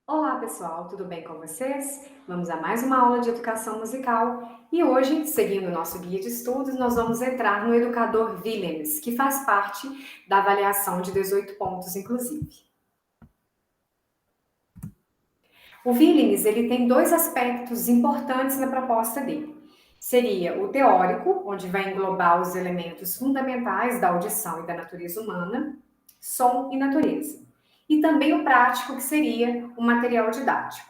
Olá pessoal, tudo bem com vocês? Vamos a mais uma aula de educação musical e hoje, seguindo o nosso guia de estudos, nós vamos entrar no educador Willems, que faz parte da avaliação de 18 pontos, inclusive. O Willems, ele tem dois aspectos importantes na proposta dele. Seria o teórico, onde vai englobar os elementos fundamentais da audição e da natureza humana, som e natureza. E também o prático, que seria o material didático.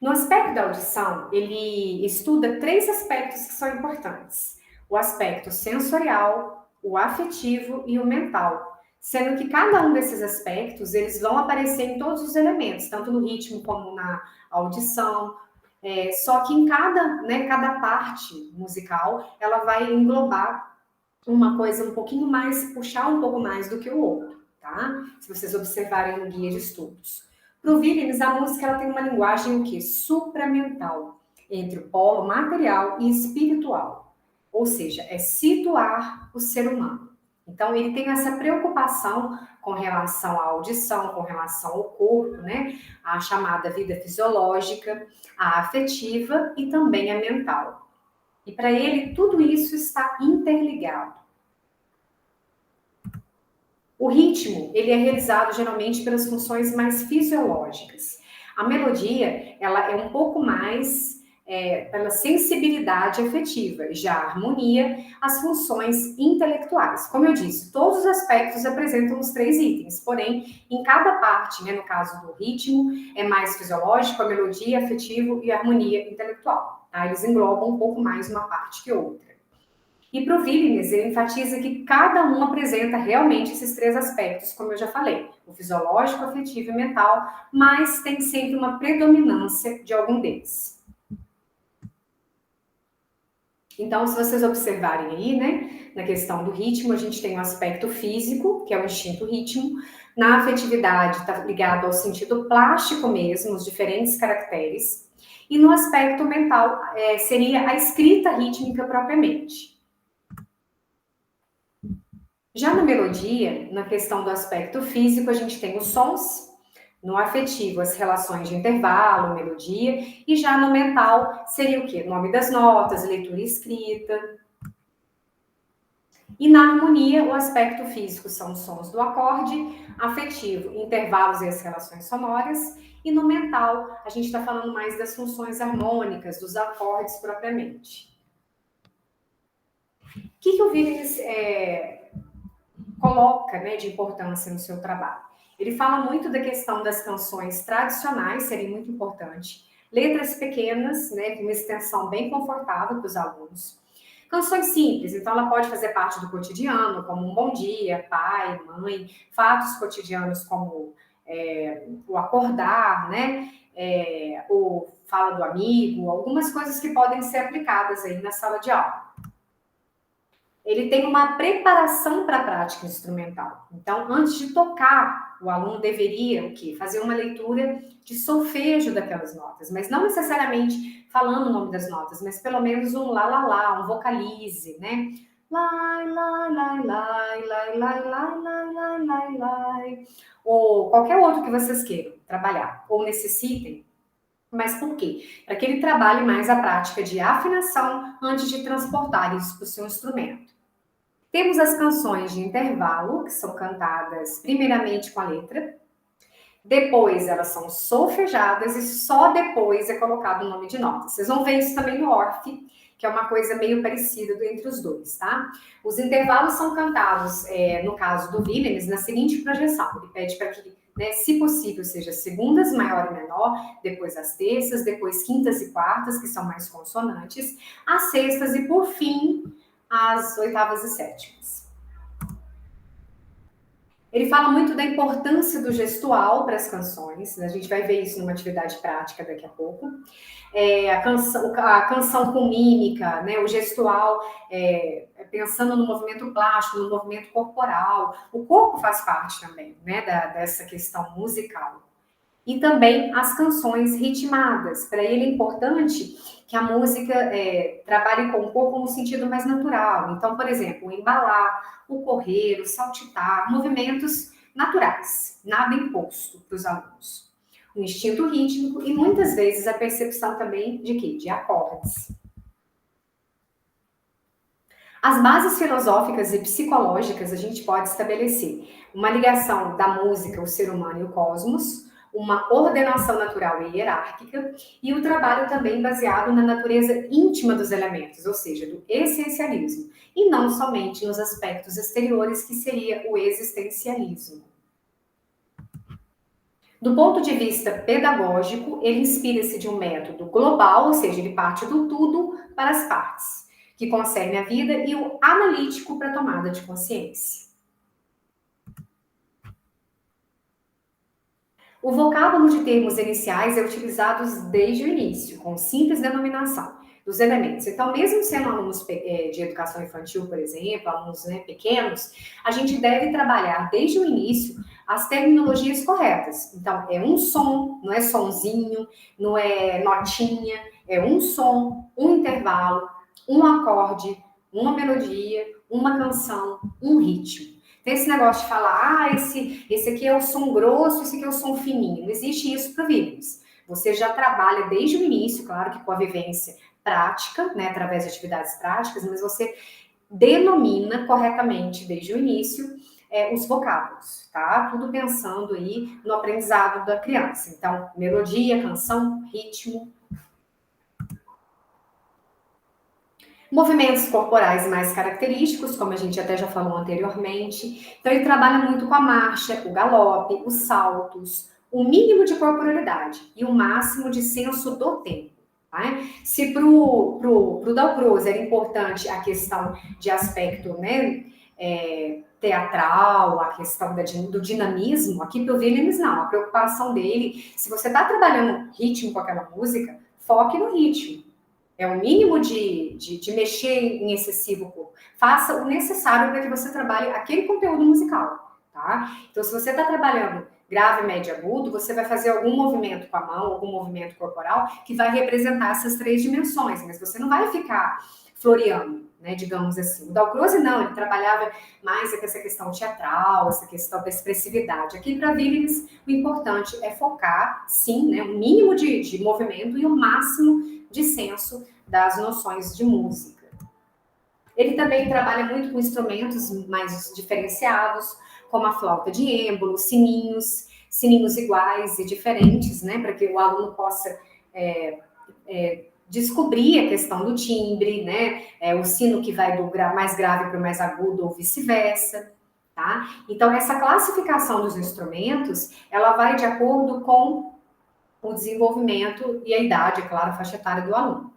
No aspecto da audição, ele estuda três aspectos que são importantes: o aspecto sensorial, o afetivo e o mental, sendo que cada um desses aspectos eles vão aparecer em todos os elementos, tanto no ritmo como na audição. Só que em cada parte musical, ela vai englobar uma coisa um pouquinho mais, puxar um pouco mais do que o outro, tá? Se vocês observarem no guia de estudos. Para o Willems, a música ela tem uma linguagem o quê? Supramental, entre o polo material e espiritual. Ou seja, é situar o ser humano. Então, ele tem essa preocupação com relação à audição, com relação ao corpo, né? A chamada vida fisiológica, a afetiva e também a mental. E para ele, tudo isso está interligado. O ritmo, ele é realizado geralmente pelas funções mais fisiológicas. A melodia, ela é um pouco mais pela sensibilidade afetiva. Já a harmonia, as funções intelectuais. Como eu disse, todos os aspectos apresentam os três itens, porém, em cada parte, né, no caso do ritmo, é mais fisiológico, a melodia, afetivo e a harmonia intelectual. Tá? Eles englobam um pouco mais uma parte que outra. E para o Willems, ele enfatiza que cada um apresenta realmente esses três aspectos, como eu já falei, o fisiológico, afetivo e mental, mas tem sempre uma predominância de algum deles. Então, se vocês observarem aí, né, na questão do ritmo, a gente tem o aspecto físico, que é o instinto ritmo, na afetividade está ligado ao sentido plástico mesmo, os diferentes caracteres, e no aspecto mental seria a escrita rítmica propriamente. Já na melodia, na questão do aspecto físico, a gente tem os sons, no afetivo, as relações de intervalo, melodia, e já no mental seria o quê? Nome das notas, leitura e escrita. E na harmonia, o aspecto físico são os sons do acorde, afetivo, intervalos e as relações sonoras, e no mental, a gente está falando mais das funções harmônicas, dos acordes propriamente. O que o Willems coloca, né, de importância no seu trabalho? Ele fala muito da questão das canções tradicionais, seria muito importante, letras pequenas, né, com uma extensão bem confortável para os alunos. Canções simples, então ela pode fazer parte do cotidiano, como um bom dia, pai, mãe, fatos cotidianos como o acordar, né, o fala do amigo, algumas coisas que podem ser aplicadas aí na sala de aula. Ele tem uma preparação para a prática instrumental. Então, antes de tocar, o aluno deveria o quê? Fazer uma leitura de solfejo daquelas notas, mas não necessariamente falando o nome das notas, mas pelo menos um lá, lá, lá, um vocalize, né? Lai, lai, lai, lai, lai, lai, lai, lai, lai, lai, lai. Ou qualquer outro que vocês queiram trabalhar, ou necessitem. Mas por quê? Para que ele trabalhe mais a prática de afinação antes de transportar isso para o seu instrumento. Temos as canções de intervalo, que são cantadas primeiramente com a letra, depois elas são solfejadas e só depois é colocado o nome de nota. Vocês vão ver isso também no Orff, que é uma coisa meio parecida entre os dois, tá? Os intervalos são cantados, no caso do Willems, na seguinte projeção. Ele pede para que, né, se possível, seja segundas, maior e menor, depois as terças, depois quintas e quartas, que são mais consonantes, as sextas e, por fim, as oitavas e sétimas. Ele fala muito da importância do gestual para as canções, né? A gente vai ver isso numa atividade prática daqui a pouco. A canção com mímica, né? O gestual, pensando no movimento plástico, no movimento corporal. O corpo faz parte também, né, dessa questão musical. E também as canções ritmadas. Para ele é importante que a música trabalhe com o corpo no sentido mais natural. Então, por exemplo, o embalar, o correr, o saltitar, movimentos naturais, nada imposto para os alunos. O instinto rítmico e muitas vezes a percepção também de quê? De acordes. As bases filosóficas e psicológicas a gente pode estabelecer uma ligação da música, o ser humano e o cosmos, uma ordenação natural e hierárquica e o trabalho também baseado na natureza íntima dos elementos, ou seja, do essencialismo, e não somente nos aspectos exteriores, que seria o existencialismo. Do ponto de vista pedagógico, ele inspira-se de um método global, ou seja, ele parte do tudo para as partes, que concerne a vida, e o analítico para a tomada de consciência. O vocábulo de termos iniciais é utilizado desde o início, com simples denominação dos elementos. Então, mesmo sendo alunos de educação infantil, por exemplo, alunos pequenos, a gente deve trabalhar desde o início as terminologias corretas. Então, é um som, não é sonzinho, não é notinha, é um som, um intervalo, um acorde, uma melodia, uma canção, um ritmo. Tem esse negócio de falar, esse aqui é o som grosso, esse aqui é o som fininho. Não existe isso para vírus. Você já trabalha desde o início, claro que com a vivência prática, né, através de atividades práticas, mas você denomina corretamente desde o início os vocábulos, tá? Tudo pensando aí no aprendizado da criança. Então, melodia, canção, ritmo. Movimentos corporais mais característicos, como a gente até já falou anteriormente. Então, ele trabalha muito com a marcha, o galope, os saltos, o mínimo de corporalidade e o máximo de senso do tempo. Tá? Se pro Dalcroze era importante a questão de aspecto, né, teatral, a questão do dinamismo, aqui para o Williams não. A preocupação dele, se você está trabalhando ritmo com aquela música, foque no ritmo. É o mínimo de mexer em excessivo corpo. Faça o necessário para que você trabalhe aquele conteúdo musical, tá? Então, se você está trabalhando grave, médio, agudo, você vai fazer algum movimento com a mão, algum movimento corporal que vai representar essas 3 dimensões, mas você não vai ficar floreando, né, digamos assim. O Dalcroze não, ele trabalhava mais com essa questão teatral, essa questão da expressividade. Aqui para Williams, o importante é focar, sim, né, o mínimo de movimento e o máximo de senso das noções de música. Ele também trabalha muito com instrumentos mais diferenciados, como a flauta de êmbolo, sininhos iguais e diferentes, né, para que o aluno possa descobrir a questão do timbre, né, o sino que vai do mais grave para o mais agudo ou vice-versa, tá? Então, essa classificação dos instrumentos, ela vai de acordo com o desenvolvimento e a idade, é claro, a faixa etária do aluno.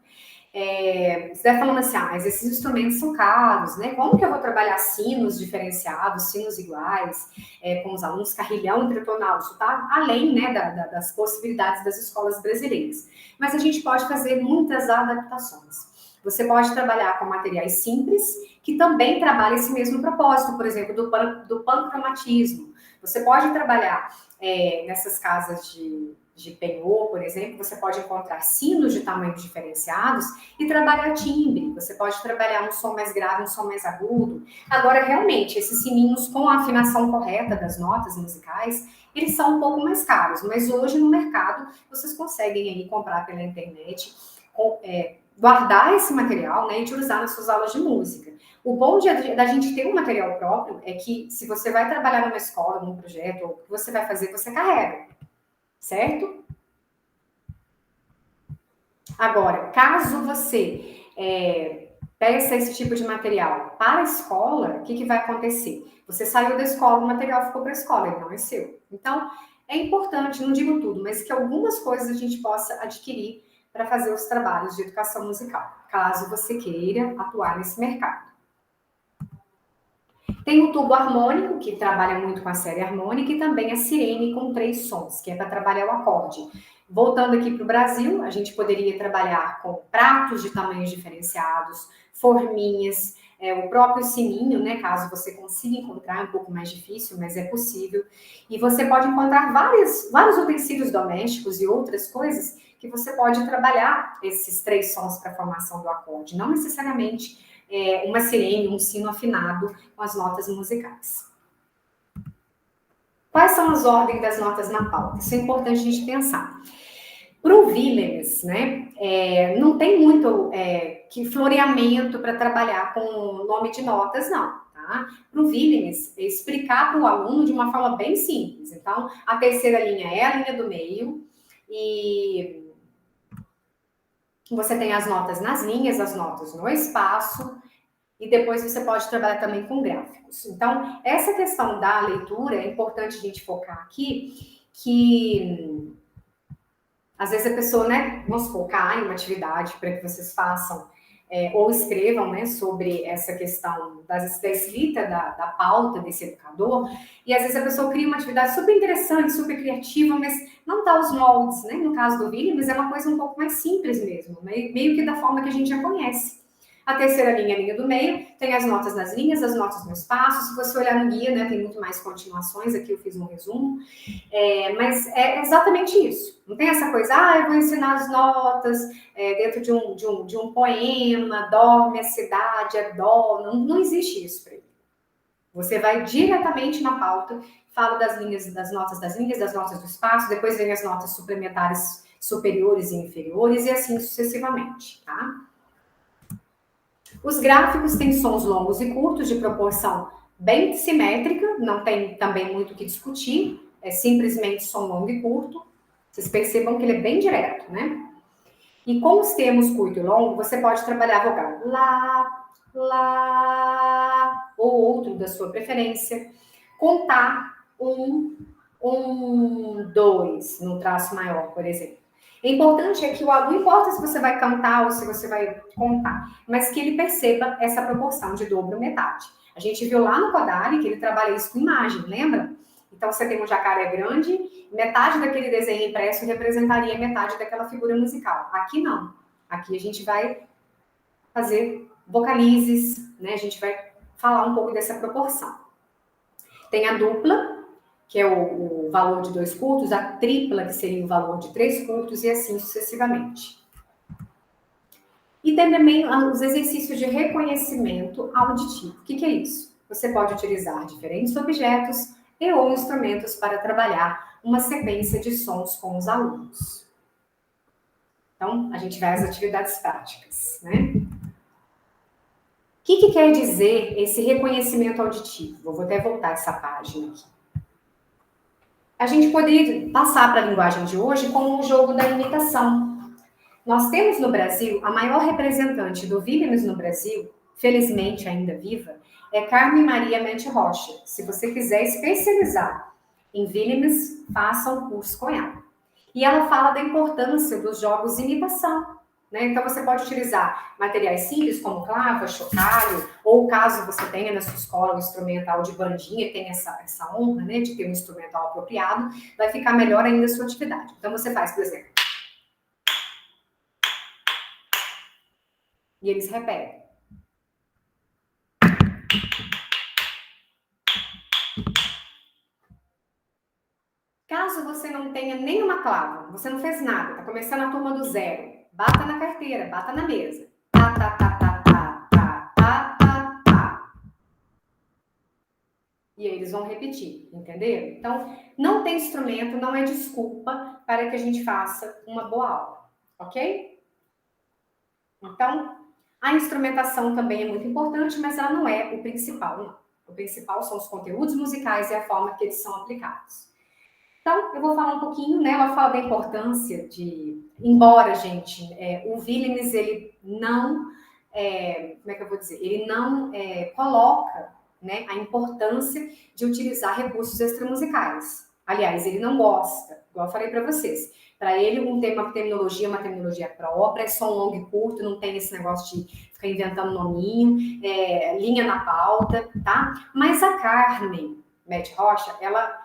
Você vai falando assim, mas esses instrumentos são caros, né? Como que eu vou trabalhar sinos diferenciados, sinos iguais, com os alunos, carrilhão tritonal? Isso está além, né, das possibilidades das escolas brasileiras. Mas a gente pode fazer muitas adaptações. Você pode trabalhar com materiais simples, que também trabalham esse mesmo propósito, por exemplo, do pancromatismo. Você pode trabalhar nessas casas de penhor, por exemplo, você pode encontrar sinos de tamanhos diferenciados e trabalhar timbre. Você pode trabalhar um som mais grave, um som mais agudo. Agora, realmente, esses sininhos com a afinação correta das notas musicais, eles são um pouco mais caros, mas hoje no mercado vocês conseguem aí comprar pela internet, guardar esse material, né, e utilizar nas suas aulas de música. O bom da gente ter um material próprio é que, se você vai trabalhar numa escola, num projeto, ou o que você vai fazer, você carrega, certo? Agora, caso você peça esse tipo de material para a escola, o que vai acontecer? Você saiu da escola, o material ficou para a escola, ele não é seu. Então, é importante, não digo tudo, mas que algumas coisas a gente possa adquirir para fazer os trabalhos de educação musical, caso você queira atuar nesse mercado. Tem o tubo harmônico, que trabalha muito com a série harmônica, e também a sirene com 3 sons, que é para trabalhar o acorde. Voltando aqui para o Brasil, a gente poderia trabalhar com pratos de tamanhos diferenciados, forminhas, o próprio sininho, né, caso você consiga encontrar, é um pouco mais difícil, mas é possível. E você pode encontrar vários utensílios domésticos e outras coisas que você pode trabalhar esses 3 sons para a formação do acorde. Não necessariamente uma sirene, um sino afinado com as notas musicais. são as ordens das notas na pauta? Isso é importante a gente pensar. Para o Willems, né, não tem muito que floreamento para trabalhar com nome de notas, não. Tá? Para o Willems, explicar para o aluno de uma forma bem simples. Então, a terceira linha é a linha do meio e você tem as notas nas linhas, as notas no espaço, e depois você pode trabalhar também com gráficos. Então, essa questão da leitura é importante a gente focar aqui, que às vezes a pessoa, né, vamos focar em uma atividade para que vocês façam ou escrevam, né, sobre essa questão da escrita, da pauta desse educador, e às vezes a pessoa cria uma atividade super interessante, super criativa, mas não dá os moldes, né, no caso do Willems é uma coisa um pouco mais simples mesmo, meio que da forma que a gente já conhece. A terceira linha, a linha do meio, tem as notas nas linhas, as notas no espaço. Se você olhar no guia, né, tem muito mais continuações. Aqui eu fiz um resumo. Mas é exatamente isso. Não tem essa coisa, eu vou ensinar as notas dentro de um poema, dorme a cidade, é dó. Não existe isso para ele. Você vai diretamente na pauta, fala das linhas, das notas do espaço, depois vem as notas suplementares superiores e inferiores, e assim sucessivamente, tá? Os gráficos têm sons longos e curtos de proporção bem simétrica, não tem também muito o que discutir, é simplesmente som longo e curto. Vocês percebam que ele é bem direto, né? E com os termos curto e longo, você pode trabalhar a vogal lá, lá, ou outro da sua preferência. Contar dois, no traço maior, por exemplo. O importante é que o aluno, não importa se você vai cantar ou se você vai contar, mas que ele perceba essa proporção de dobro metade. A gente viu lá no Kodali que ele trabalha isso com imagem, lembra? Então, você tem um jacaré grande, metade daquele desenho impresso representaria metade daquela figura musical. Aqui não. Aqui a gente vai fazer vocalizes, né? A gente vai falar um pouco dessa proporção. Tem a dupla, que é o valor de 2 curtos, a tripla, que seria o valor de 3 curtos, e assim sucessivamente. E tem também os exercícios de reconhecimento auditivo. O que é isso? Você pode utilizar diferentes objetos e ou instrumentos para trabalhar uma sequência de sons com os alunos. Então, a gente vai às atividades práticas, né? O que quer dizer esse reconhecimento auditivo? Eu vou até voltar essa página aqui. A gente poderia passar para a linguagem de hoje como um jogo da imitação. Nós temos no Brasil, a maior representante do Willems no Brasil, felizmente ainda viva, é Carmen Maria Mente Rocha. Se você quiser especializar em Willems, faça um curso com ela. E ela fala da importância dos jogos de imitação. Né? Então, você pode utilizar materiais simples, como clava, chocalho, ou caso você tenha na sua escola um instrumental de bandinha, tem essa honra, né, de ter um instrumental apropriado, vai ficar melhor ainda a sua atividade. Então, você faz, por exemplo, e eles repetem. Caso você não tenha nenhuma clava, você não fez nada, está começando a turma do zero, bata na carteira, bata na mesa. Tá, tá, tá, tá, tá, tá, tá, tá, tá. E aí eles vão repetir, entenderam? Então, não tem instrumento, não é desculpa para que a gente faça uma boa aula, ok? Então, a instrumentação também é muito importante, mas ela não é o principal, não. O principal são os conteúdos musicais e a forma que eles são aplicados. Então, eu vou falar um pouquinho, né? Eu vou falar da importância de... Embora, gente, o Willems, ele não... como é que eu vou dizer? Ele não coloca, né, a importância de utilizar recursos extramusicais. Aliás, ele não gosta, igual eu falei para vocês. Para ele, uma terminologia própria, é som longo e curto, não tem esse negócio de ficar inventando nominho, linha na pauta, tá? Mas a Carmen Mente Rocha, ela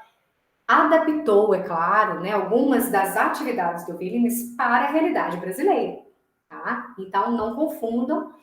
adaptou, é claro, né, algumas das atividades do Willems para a realidade brasileira, tá? Então, não confundam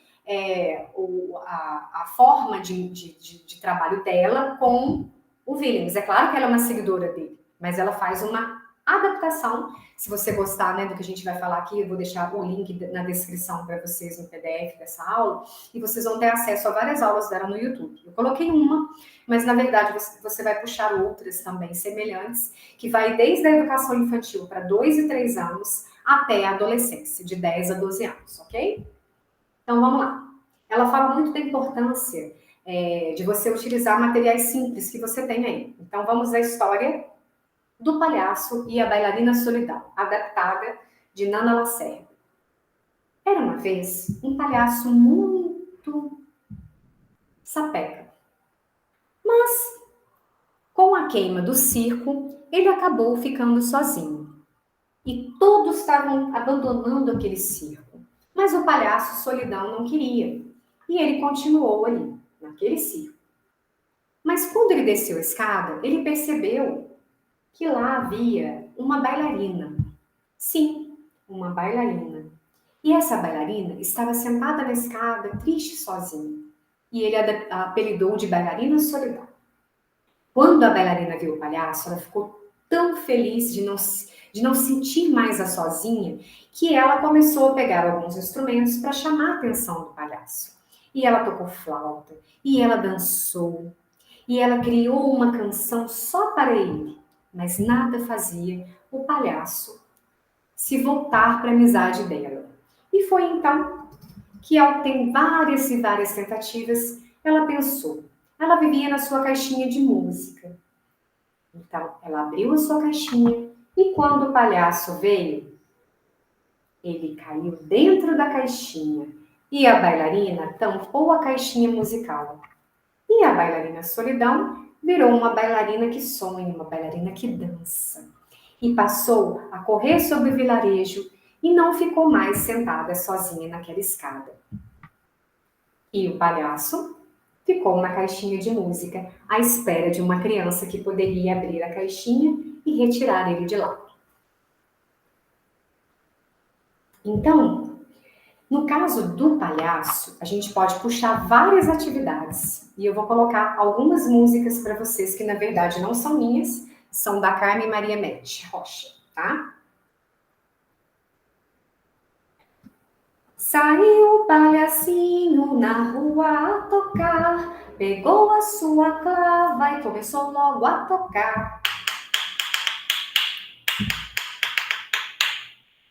a forma de trabalho dela com o Willems. É claro que ela é uma seguidora dele, mas ela faz uma A adaptação, se você gostar, né, do que a gente vai falar aqui, eu vou deixar o link na descrição para vocês no PDF dessa aula, e vocês vão ter acesso a várias aulas dela no YouTube. Eu coloquei uma, mas na verdade você vai puxar outras também semelhantes, que vai desde a educação infantil para 2 e 3 anos até a adolescência, de 10 a 12 anos, ok? Então vamos lá. Ela fala muito da importância de você utilizar materiais simples que você tem aí. Então vamos à história do Palhaço e a Bailarina Solidão, adaptada de Nana Lacerda. Era uma vez um palhaço muito sapeca, mas com a queima do circo, ele acabou ficando sozinho. E todos estavam abandonando aquele circo. Mas o palhaço Solidão não queria. E ele continuou ali, naquele circo. Mas quando ele desceu a escada, ele percebeu que lá havia uma bailarina. Sim, uma bailarina. E essa bailarina estava sentada na escada, triste sozinha. E ele a apelidou de Bailarina Solidão. Quando a bailarina viu o palhaço, ela ficou tão feliz de não sentir mais a sozinha, que ela começou a pegar alguns instrumentos para chamar a atenção do palhaço. E ela tocou flauta, e ela dançou, e ela criou uma canção só para ele, mas nada fazia o palhaço se voltar para a amizade dela. E foi então que, ao ter várias e várias tentativas, ela pensou. Ela vivia na sua caixinha de música. Então, ela abriu a sua caixinha e quando o palhaço veio, ele caiu dentro da caixinha e a bailarina tampou a caixinha musical. E a bailarina Solidão virou uma bailarina que sonha, uma bailarina que dança. E passou a correr sobre o vilarejo e não ficou mais sentada sozinha naquela escada. E o palhaço ficou na caixinha de música, à espera de uma criança que poderia abrir a caixinha e retirar ele de lá. Então, no caso do palhaço, a gente pode puxar várias atividades. E eu vou colocar algumas músicas para vocês que, na verdade, não são minhas, são da Carmen Maria Mete Rocha, tá? Saiu o palhacinho na rua a tocar, pegou a sua clava e começou logo a tocar.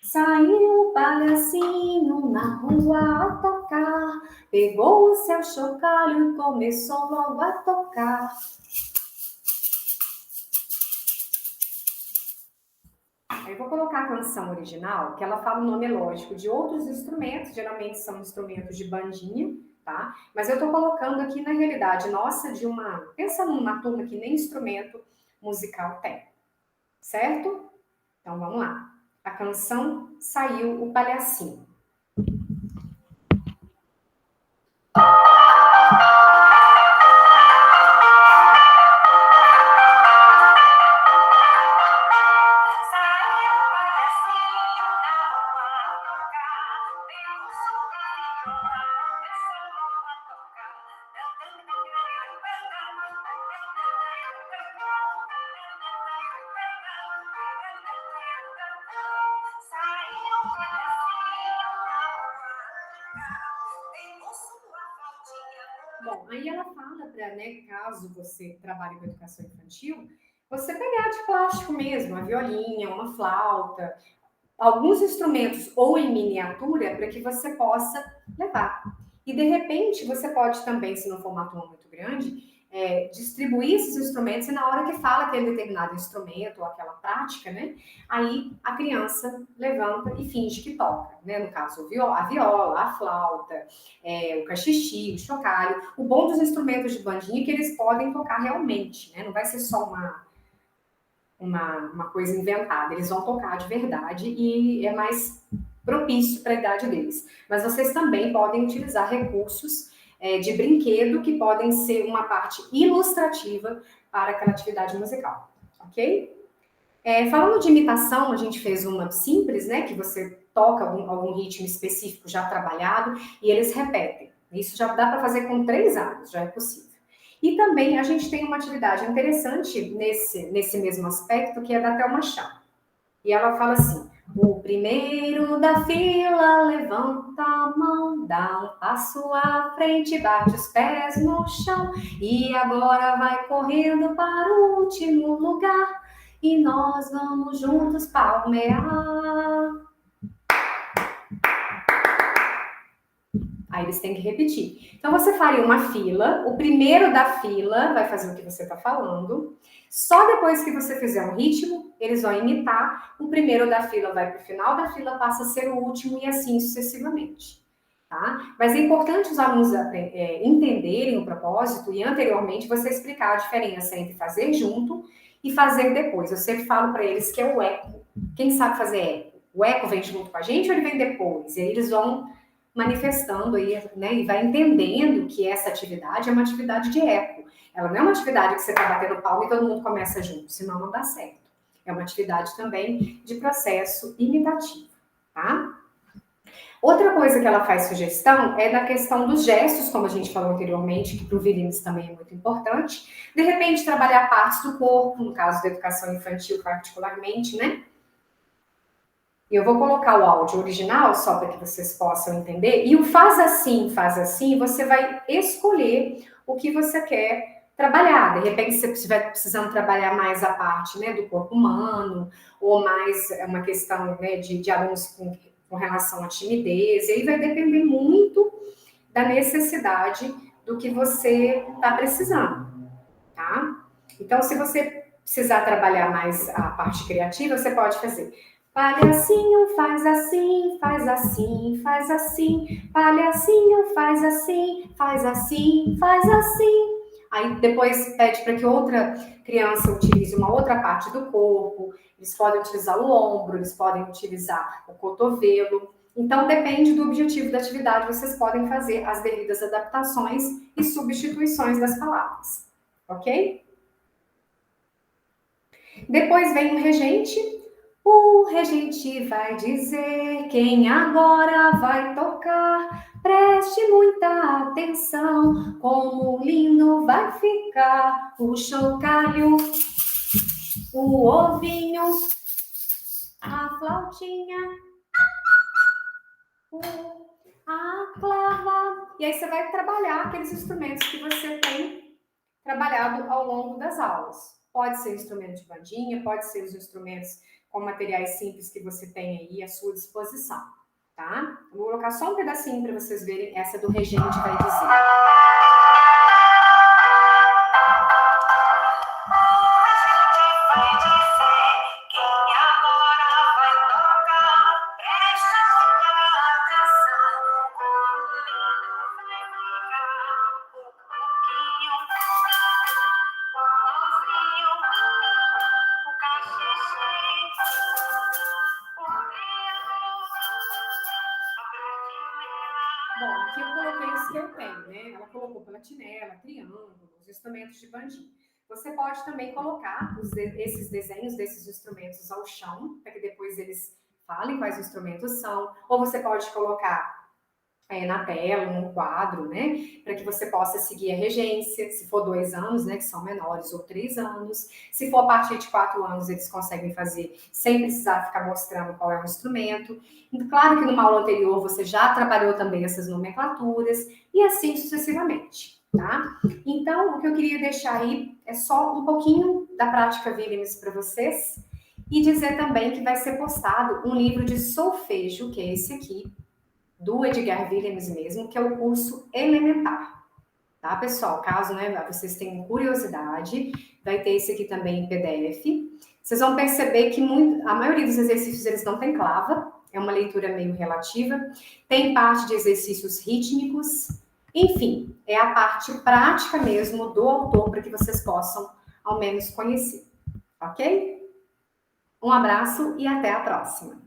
Saiu o palhacinho na rua a tocar, pegou o seu chocalho e começou logo a tocar. Eu vou colocar a canção original, que ela fala o nome, lógico, de outros instrumentos, geralmente são instrumentos de bandinha, tá? Mas eu tô colocando aqui, na realidade, nossa, pensa numa turma que nem instrumento musical tem, certo? Então, vamos lá. A canção Saiu o Palhacinho. Bom, aí ela fala para, né, caso você trabalhe com educação infantil, você pegar de plástico mesmo, uma violinha, uma flauta, alguns instrumentos ou em miniatura para que você possa levar. E de repente você pode também, se não for uma turma muito grande, distribuir esses instrumentos e na hora que fala aquele determinado instrumento ou aquela prática, né, aí a criança levanta e finge que toca, né, no caso a viola, a flauta, o cachixi, o chocalho. O bom dos instrumentos de bandinha é que eles podem tocar realmente, né, não vai ser só uma coisa inventada, eles vão tocar de verdade e é mais propício para a idade deles. Mas vocês também podem utilizar recursos de brinquedo que podem ser uma parte ilustrativa para aquela atividade musical, ok? Falando de imitação, a gente fez uma simples, né, que você toca algum ritmo específico já trabalhado e eles repetem. Isso já dá para fazer com 3 anos, já é possível. E também a gente tem uma atividade interessante nesse mesmo aspecto, que é da Thelma Chá. E ela fala assim: o primeiro da fila levanta a mão, dá um passo à frente, bate os pés no chão e agora vai correndo para o último lugar e nós vamos juntos palmear. Aí eles têm que repetir. Então você faria uma fila, o primeiro da fila vai fazer o que você está falando. Só depois que você fizer um ritmo, eles vão imitar. O primeiro da fila vai para o final da fila, passa a ser o último e assim sucessivamente. Tá? Mas é importante os alunos entenderem o propósito e anteriormente você explicar a diferença entre fazer junto e fazer depois. Eu sempre falo para eles que é o eco. Quem sabe fazer eco? O eco vem junto com a gente ou ele vem depois? E aí eles vão manifestando aí, né, e vai entendendo que essa atividade é uma atividade de eco. Ela não é uma atividade que você está batendo palma e todo mundo começa junto, senão não dá certo. É uma atividade também de processo imitativo, tá? Outra coisa que ela faz sugestão é da questão dos gestos, como a gente falou anteriormente, que para o Williams também é muito importante. De repente, trabalhar partes do corpo, no caso da educação infantil particularmente, né? Eu vou colocar o áudio original só para que vocês possam entender. E o faz assim, você vai escolher o que você quer trabalhar. De repente, se você estiver precisando trabalhar mais a parte, né, do corpo humano, ou mais uma questão, né, de alunos com relação à timidez, e aí vai depender muito da necessidade do que você está precisando, tá? Então, se você precisar trabalhar mais a parte criativa, você pode fazer palhacinho, faz assim, faz assim, faz assim, palhacinho, faz assim, faz assim, faz assim. Aí depois pede para que outra criança utilize uma outra parte do corpo, eles podem utilizar o ombro, eles podem utilizar o cotovelo. Então depende do objetivo da atividade, vocês podem fazer as devidas adaptações e substituições das palavras, ok? Depois vem o regente. O regente vai dizer quem agora vai tocar. Preste muita atenção, como lindo vai ficar o chocalho, o ovinho, a flautinha, a clava. E aí você vai trabalhar aqueles instrumentos que você tem trabalhado ao longo das aulas. Pode ser instrumento de bandinha, pode ser os instrumentos com materiais simples que você tem aí à sua disposição, tá? Eu vou colocar só um pedacinho para vocês verem essa do regente vai dizer. Bom, aqui eu coloquei os que eu tenho, né? Ela colocou platinela, triângulo, os instrumentos de bandinha. Você pode também colocar esses desenhos desses instrumentos ao chão, para que depois eles falem quais instrumentos são. Ou você pode colocar na tela, num quadro, né? Para que você possa seguir a regência, se for 2 anos, né? Que são menores, ou 3 anos. Se for a partir de 4 anos, eles conseguem fazer sem precisar ficar mostrando qual é o instrumento. Claro que numa aula anterior você já trabalhou também essas nomenclaturas, e assim sucessivamente, tá? Então, o que eu queria deixar aí é só um pouquinho da prática Williams para vocês, e dizer também que vai ser postado um livro de solfejo, que é esse aqui, do Edgar Williams mesmo, que é o curso elementar, tá, pessoal? Caso, né, vocês tenham curiosidade, vai ter esse aqui também em PDF. Vocês vão perceber que a maioria dos exercícios eles não tem clava, é uma leitura meio relativa, tem parte de exercícios rítmicos, enfim, é a parte prática mesmo do autor para que vocês possam, ao menos, conhecer, ok? Um abraço e até a próxima!